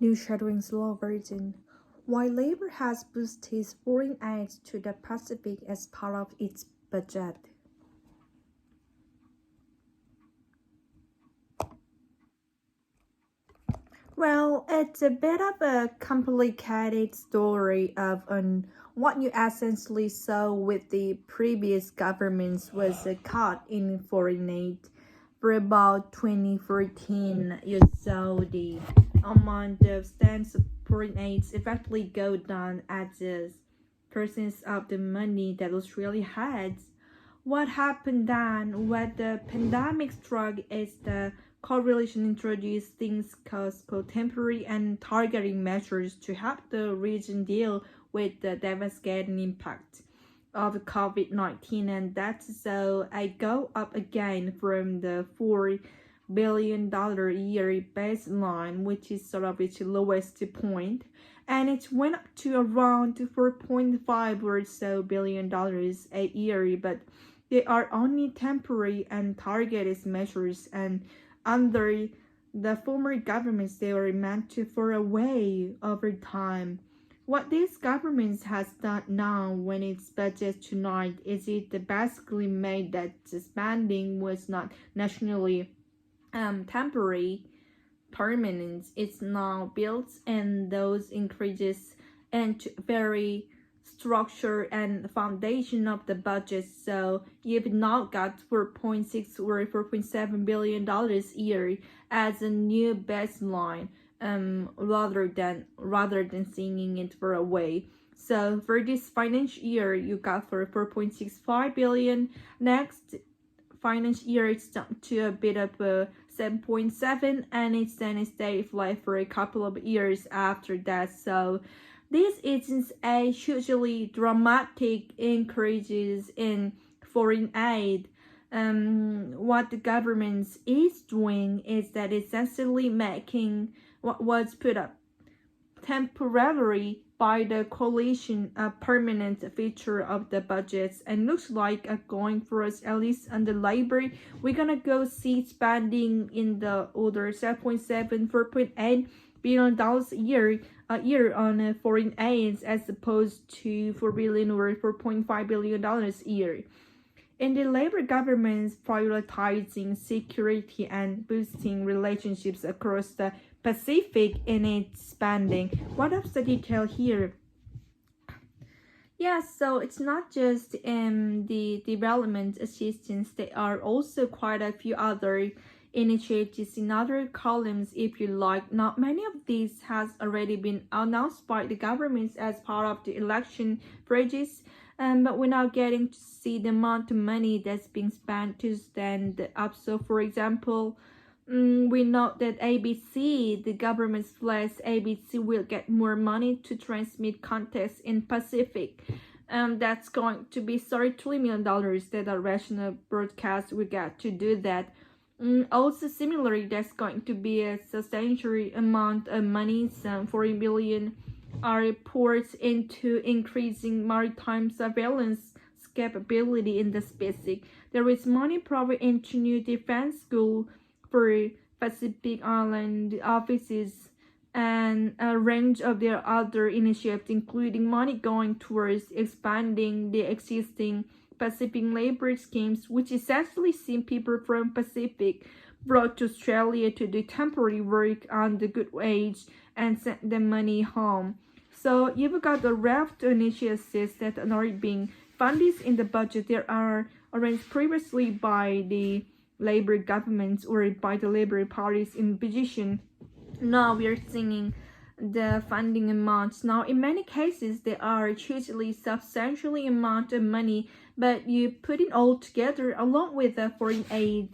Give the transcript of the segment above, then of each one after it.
New shadowing slow version. While Labor has boosted foreign aid to the Pacific as part of its budget. Well, it's a bit of a complicated story of what you essentially saw with the previous governments was a cut in foreign aid. For about 2014, you saw the amount of stands of foreign aid effectively go down as a percent of the money that Australia had. What happened then when the pandemic struck is the coalition introduced things called temporary and targeting measures to help the region deal with the devastating impact of COVID-19, and that's so I go up again from the $4 billion a year baseline, which is sort of its lowest point, and it went up to around 4.5 or so $billion a year, but they are only temporary and targeted measures, and under the former governments they were meant to fall away over time. What this government has done now when its budget tonight is it basically made that the spending was not nationally temporary permanent. It's now built and those increases and very structure and foundation of the budget. So you've now got 4.6 or $4.7 billion a year as a new baseline, rather than singing it for away. So for this financial year, you got for 4.65 billion. Next financial year, it's down to a bit of a 7.7, and it's then stay flat for a couple of years after that. So this isn't a hugely dramatic increases in foreign aid. What the government is doing is that it's essentially making what was put up temporarily by the coalition a permanent feature of the budgets, and looks like going for us, at least under Labor, we're gonna go see spending in the order 7.7 $4.8 billion a year on foreign aid as opposed to 4 billion or $4.5 billion a year. In the Labor government's prioritizing security and boosting relationships across the Pacific in its spending. What of the detail here? Yeah, so it's not just the development assistance. There are also quite a few other initiatives in other columns, if you like. Not many of these has already been announced by the governments as part of the election pledges, but we're now getting to see the amount of money that's being spent to stand up. So for example, we know that ABC, the government's flags, ABC will get more money to transmit contests in Pacific. That's going to be $33 million that a rational broadcast will get to do that. Also similarly, that's going to be a substantial amount of money, some 40 billion are poured into increasing maritime surveillance capability in the Pacific. There is money poured into new defense school for Pacific Island offices and a range of their other initiatives, including money going towards expanding the existing Pacific labor schemes, which essentially see people from Pacific brought to Australia to do temporary work on the good wage and send the money home. So you've got the raft of initiatives that are already being funded in the budget. There are arranged previously by the Labor governments or by the Labor parties in position. Now we are seeing the funding amounts. Now in many cases they are hugely substantially amount of money, but you put it all together along with the foreign aid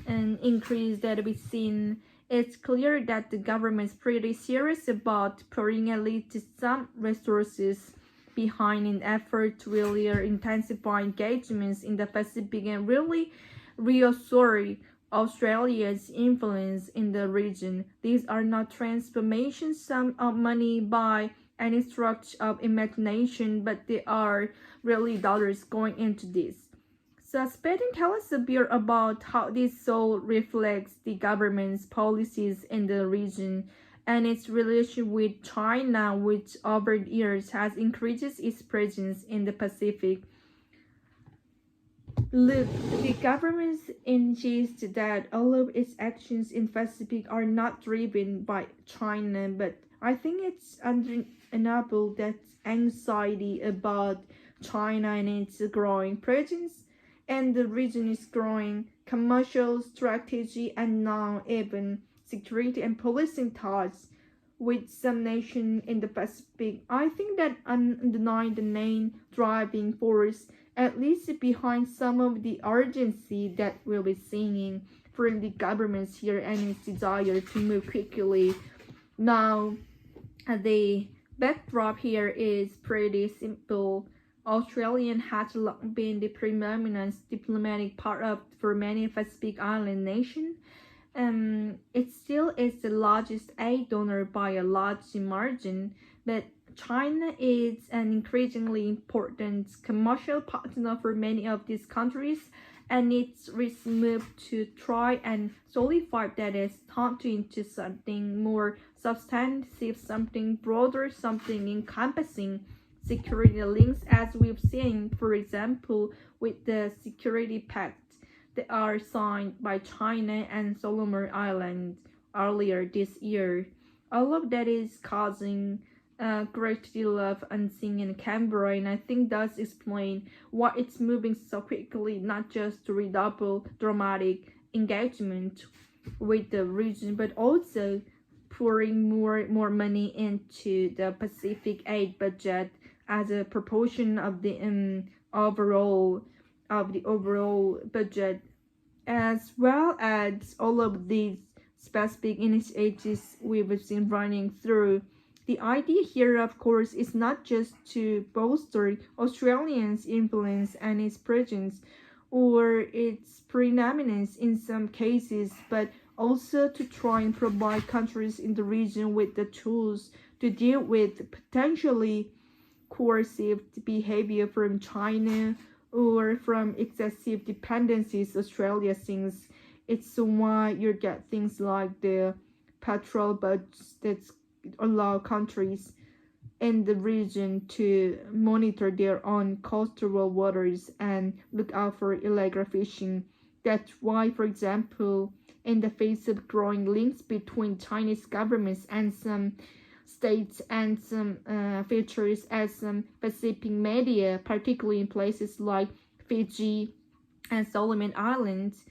and increase that we've seen, it's clear that the government is pretty serious about pouring at least some resources behind an effort to really intensify engagements in the Pacific and really reassure Australia's influence in the region. These are not transformation sum of money by any stretch of imagination, but they are really dollars going into this. So Spading tells us a bit about how this so reflects the government's policies in the region and its relation with China, which over the years has increased its presence in the Pacific. Look, the government insists that all of its actions in Pacific are not driven by China, but I think it's undeniable that anxiety about China and its growing presence and the region is growing commercial strategy and now even security and policing thoughts with some nation in the Pacific. I think that undenied the main driving force, at least behind some of the urgency that we'll be seeing from the governments here and its desire to move quickly. Now, the backdrop here is pretty simple. Australia has long been the preeminent diplomatic partner for many Pacific Island nations. It still is the largest aid donor by a large margin, but China is an increasingly important commercial partner for many of these countries, and its recent move to try and solidify that is turned into something more substantive, something broader, something encompassing security links, as we've seen, for example, with the security pact that are signed by China and Solomon Islands earlier this year. All of that is causing a great deal of unseen in Canberra, and I think does explain why it's moving so quickly, not just to redouble dramatic engagement with the region, but also pouring more money into the Pacific aid budget as a proportion of the overall budget, as well as all of these specific initiatives we've been running through. The idea here, of course, is not just to bolster Australians' influence and its presence or its preeminence in some cases, but also to try and provide countries in the region with the tools to deal with potentially coercive behavior from China or from excessive dependencies Australia thinks. It's why you get things like the patrol boats that allow countries in the region to monitor their own coastal waters and look out for illegal fishing. That's why, for example, in the face of growing links between Chinese governments and some states and some features as some Pacific media, particularly in places like Fiji and Solomon Islands,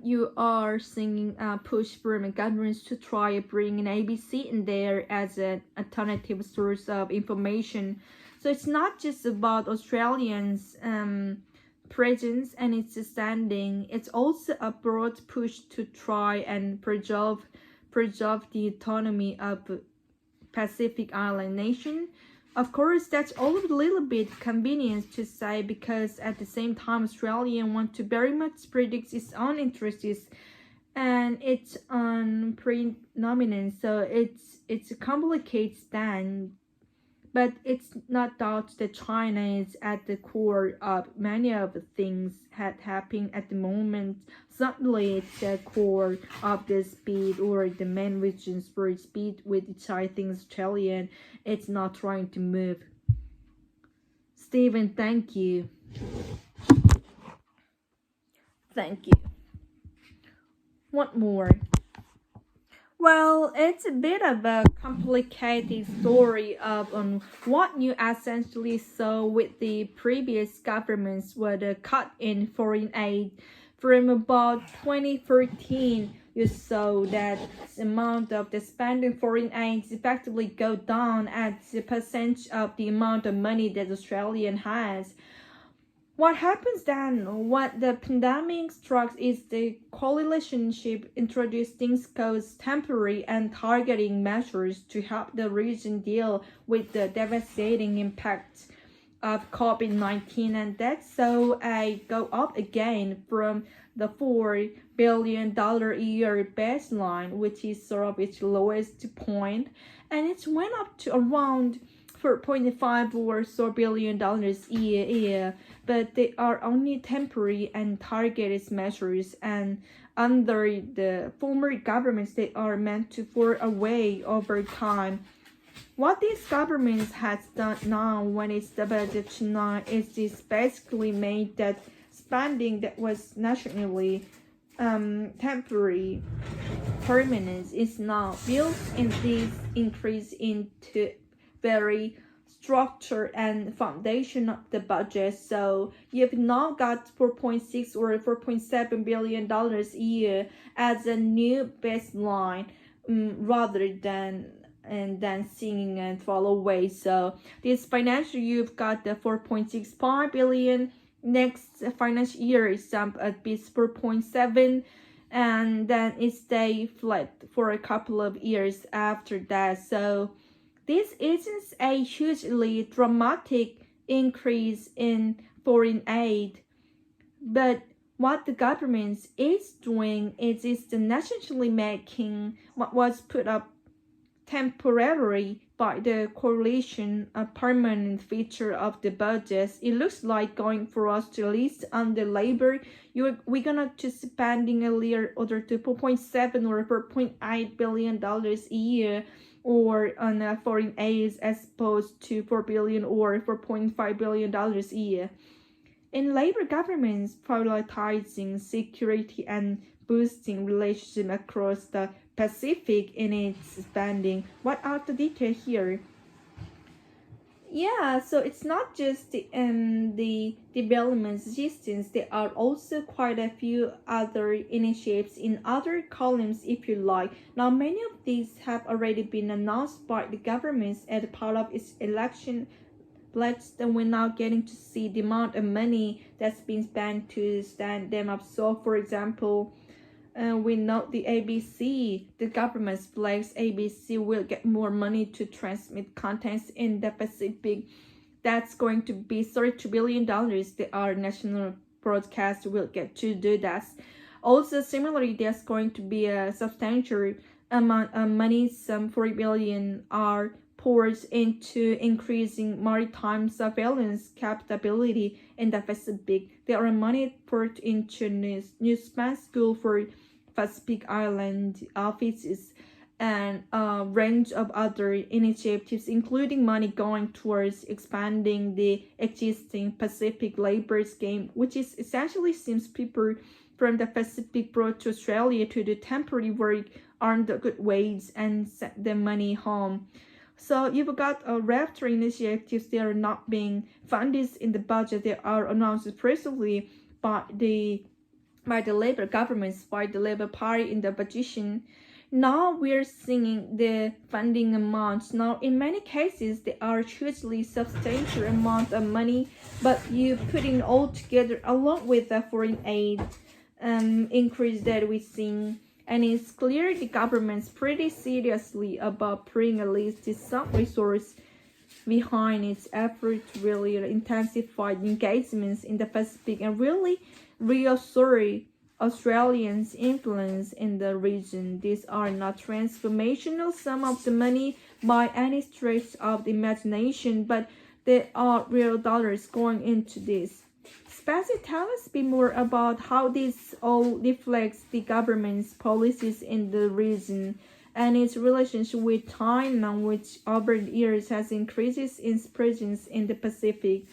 you are seeing a push from governments to try to bring an ABC in there as an alternative source of information. So it's not just about Australians' presence and its standing. It's also a broad push to try and preserve the autonomy of Pacific Island nation. Of course, that's all a little bit convenient to say, because at the same time Australia want to very much predict its own interests and its own predominance. So it's a complicated stand, but it's not doubt that China is at the core of many of the things that happen at the moment. Certainly, it's the core of the speed or the main reasons for speed, which I think Australian it's not trying to move. Stephen, thank you. Thank you. What more? Well, it's a bit of a complicated story of what you essentially saw with the previous governments with a cut in foreign aid. From about 2013, you saw that the amount of the spending foreign aid effectively go down as a percentage of the amount of money that Australia has. What happens then? What the pandemic struck is the coalition introduced things called temporary and targeting measures to help the region deal with the devastating impact of COVID-19, and that saw a go up again from the $4 billion a year baseline, which is sort of its lowest point, and it went up to around $4.5 or so billion a year, but they are only temporary and targeted measures, and under the former governments, they are meant to fall away over time. What this government has done now when it's the budget tonight is this basically made that spending that was nationally temporary permanent is now built in this increase into very structure and foundation of the budget. So you've now got 4.6 or 4.7 billion dollars a year as a new baseline, rather than seeing and fall away. So this financial you've got the 4.65 billion. Next financial year is jump at bit 4.7, and then it stay flat for a couple of years after that. So this isn't a hugely dramatic increase in foreign aid, but what the government is doing is nationally making what was put up temporarily by the coalition a permanent feature of the budget. It looks like going for us to list under labor, we're gonna to spending a year other to 4.7 or 4.8 billion dollars a year, or on foreign aid as opposed to 4 billion or 4.5 billion dollars a year. In labor governments prioritizing security and boosting relations across the Pacific in its spending. What are the details here? Yeah, so it's not just the development assistance. There are also quite a few other initiatives in other columns, if you like. Now, many of these have already been announced by the government as part of its election pledge. Then we're now getting to see the amount of money that's been spent to stand them up. So, for example, we know the ABC, the government's flags ABC will get more money to transmit contents in the Pacific. That's going to be $32 billion. Our national broadcast will get to do that. Also, similarly, there's going to be a substantial amount of money, some 40 billion are poured into increasing maritime surveillance capability in the Pacific. There are money poured into new space school for Pacific Island offices and a range of other initiatives, including money going towards expanding the existing Pacific labor scheme, which is essentially seems people from the Pacific brought to Australia to do temporary work, earn the good wage, and send the money home. So you've got a raft of initiatives that are not being funded in the budget. They are announced presently by the Labour governments, by the Labour Party in the opposition. Now we're seeing the funding amounts. Now, in many cases, they are hugely substantial amount of money, but you put in all together along with the foreign aid increase that we're seeing. And it's clear the government's pretty seriously about putting at least some resource behind its effort to really intensify engagements in the Pacific and really reassure Australians' influence in the region. These are not transformational sum of the money by any stretch of the imagination, but there are real dollars going into this. Spazzy, tell us a bit more about how this all reflects the government's policies in the region and its relationship with China, which over the years has increased its presence in the Pacific.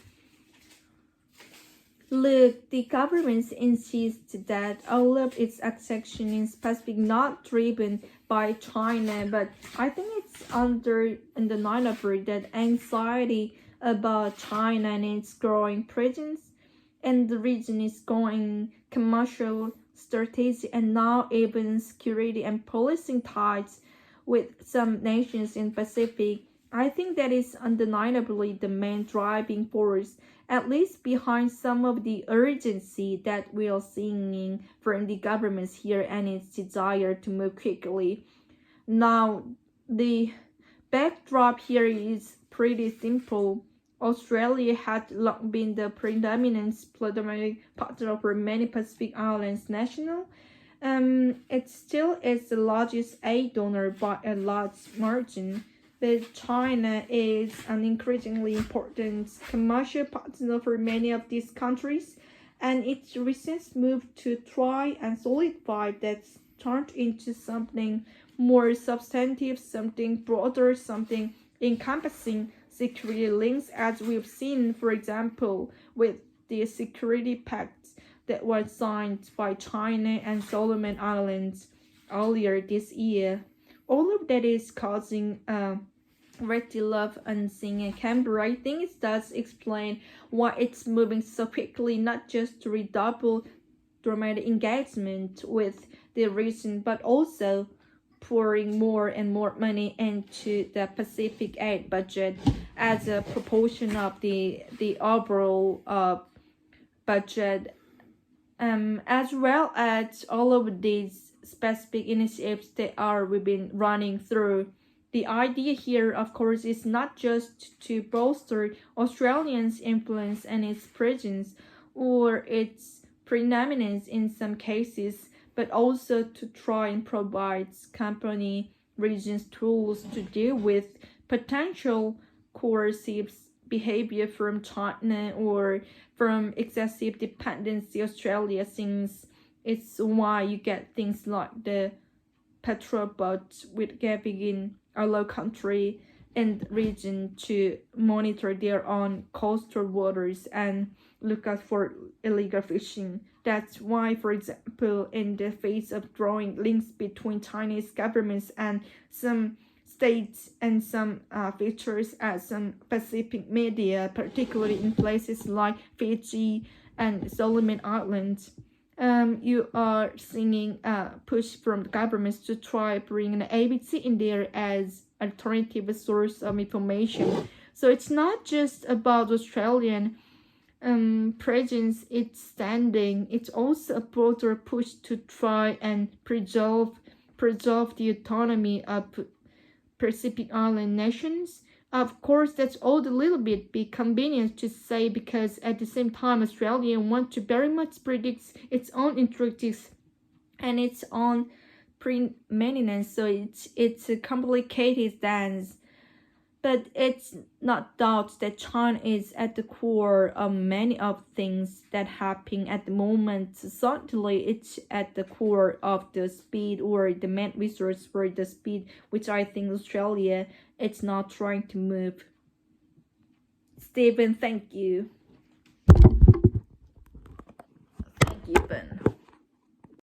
Look, the government insists that all of its action in Pacific not driven by China, but I think it's undeniable that anxiety about China and its growing presence in the region is going commercial, strategic, and now even security and policing ties with some nations in Pacific. I think that is undeniably the main driving force, at least behind some of the urgency that we are seeing from the governments here and its desire to move quickly. Now, the backdrop here is pretty simple. Australia had long been the predominant partner for many Pacific Islands national. It still is the largest aid donor by a large margin, but China is an increasingly important commercial partner for many of these countries, and its recent move to try and solidify that's turned into something more substantive, something broader, something encompassing security links, as we've seen, for example, with the security pact that was signed by China and Solomon Islands earlier this year. All of that is causing great deal of unseen in Canberra. I think it does explain why it's moving so quickly, not just to redouble dramatic engagement with the region, but also pouring more and more money into the Pacific aid budget as a proportion of the overall budget, as well as all of these specific initiatives that we've been running through. The idea here, of course, is not just to bolster Australians' influence and its presence or its preeminence in some cases, but also to try and provide company regions tools to deal with potential coercive behavior from China or from excessive dependency Australia, since it's why you get things like the patrol boats with giving in allow country and region to monitor their own coastal waters and look out for illegal fishing. That's why, for example, in the face of growing links between Chinese governments and some states and some features at some Pacific media, particularly in places like Fiji and Solomon Islands, you are seeing a push from the governments to try bringing the ABC in there as alternative source of information. So it's not just about Australian presence, its standing. It's also a broader push to try and preserve the autonomy of Pacific Island nations. Of course, that's all a little bit be convenient to say, because at the same time, Australia wants to very much predict its own interests and its own preeminence. So it's a complicated dance. But it's not doubt that China is at the core of many of things that happen at the moment. Certainly, it's at the core of the speed or the main resource for the speed, which I think Australia it's not trying to move. Stephen, thank you. Thank you, Ben.